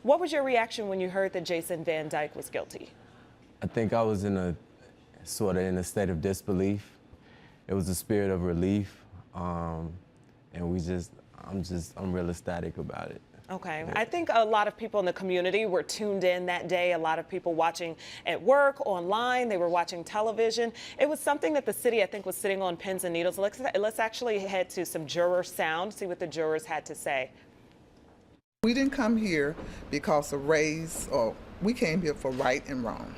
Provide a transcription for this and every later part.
What was your reaction when you heard that Jason Van Dyke was guilty? I think I was in a in a state of disbelief. It was a spirit of relief, and I'm real ecstatic about it. Okay. Yeah. I think a lot of people in the community were tuned in that day. A lot of people watching at work, online, they were watching television. It was something that the city, I think, was sitting on pins and needles. Let's actually head to some juror sound, see what the jurors had to say. We didn't come here because of race, or we came here for right and wrong.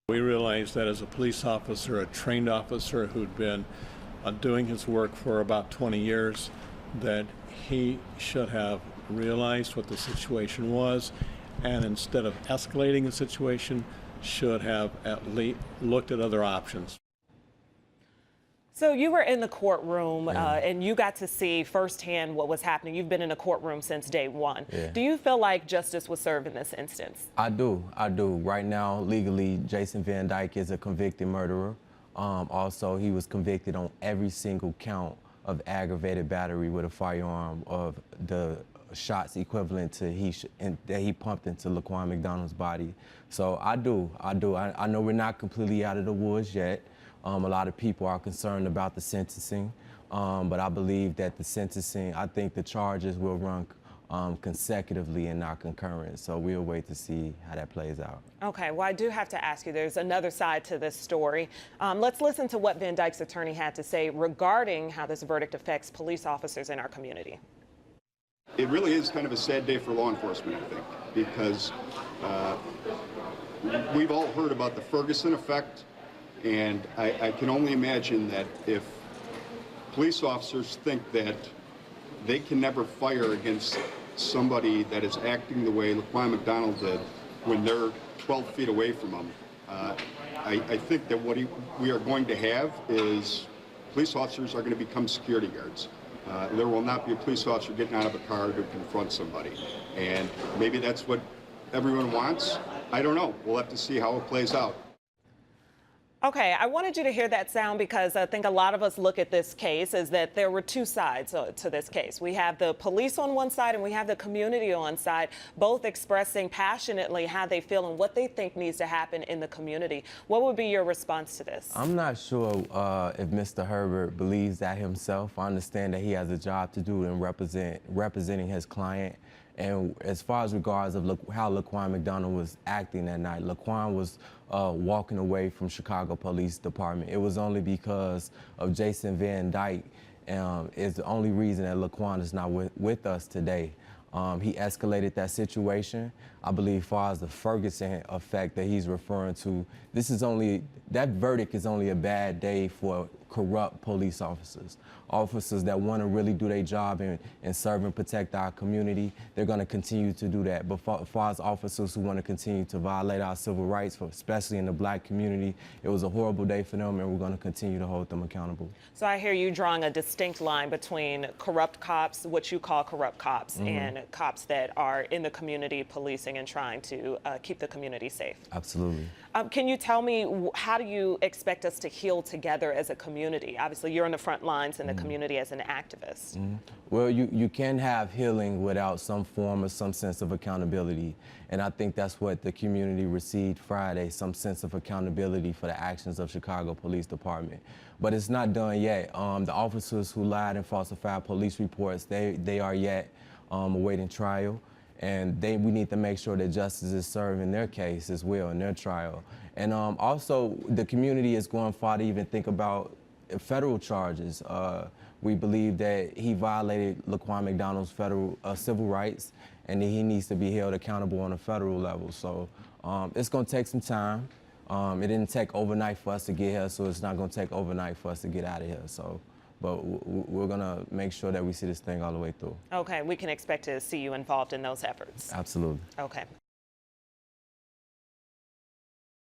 We realized that as a police officer, a trained officer who'd been doing his work for about 20 years, that he should have realized what the situation was, and instead of escalating the situation, should have at least looked at other options. So you were in the courtroom and you got to see firsthand what was happening. You've been in a courtroom since day one. Yeah. Do you feel like justice was served in this instance? I do. Right now, legally, Jason Van Dyke is a convicted murderer. Also, he was convicted on every single count of aggravated battery with a firearm of the shots equivalent to that he pumped into Laquan McDonald's body. So I know we're not completely out of the woods yet. A lot of people are concerned about the sentencing, but I believe that I think the charges will run consecutively and not concurrent. So we'll wait to see how that plays out. Okay, well, I do have to ask you, there's another side to this story. Let's listen to what Van Dyke's attorney had to say regarding how this verdict affects police officers in our community. It really is kind of a sad day for law enforcement, I think, because we've all heard about the Ferguson effect, and I can only imagine that if police officers think that they can never fire against somebody that is acting the way Laquan McDonald did when they're 12 feet away from him, I think that what we are going to have is police officers are going to become security guards. There will not be a police officer getting out of a car to confront somebody. And maybe that's what everyone wants. I don't know. We'll have to see how it plays out. Okay, I wanted you to hear that sound because I think a lot of us look at this case as that there were two sides to this case. We have the police on one side and we have the community on side, both expressing passionately how they feel and what they think needs to happen in the community. What would be your response to this? I'm not sure if Mr. Herbert believes that himself. I understand that he has a job to do in representing his client. And as far as regards of how Laquan McDonald was acting that night, Laquan was walking away from Chicago Police Department. It was only because of Jason Van Dyke is the only reason that Laquan is not with us today. He escalated that situation. I believe as far as the Ferguson effect that he's referring to, that verdict is only a bad day for corrupt police officers. Officers that want to really do their job and serve and protect our community, they're going to continue to do that. But as far as officers who want to continue to violate our civil rights, especially in the Black community, it was a horrible day for them, and we're going to continue to hold them accountable. So I hear you drawing a distinct line between corrupt cops, what you call corrupt cops, and cops that are in the community policing and trying to keep the community safe. Absolutely. Can you tell me, how do you expect us to heal together as a community? Obviously, you're in the front lines in the community as an activist. Well, you can have healing without some form or some sense of accountability. And I think that's what the community received Friday, some sense of accountability for the actions of Chicago Police Department. But it's not done yet. The officers who lied and falsified police reports, they are yet awaiting trial. And we need to make sure that justice is served in their case as well, in their trial. And also, the community is going far to even think about federal charges. We believe that he violated Laquan McDonald's federal civil rights, and that he needs to be held accountable on a federal level. So it's going to take some time. It didn't take overnight for us to get here, so it's not going to take overnight for us to get out of here. So, but we're going to make sure that we see this thing all the way through. Okay, we can expect to see you involved in those efforts. Absolutely. Okay.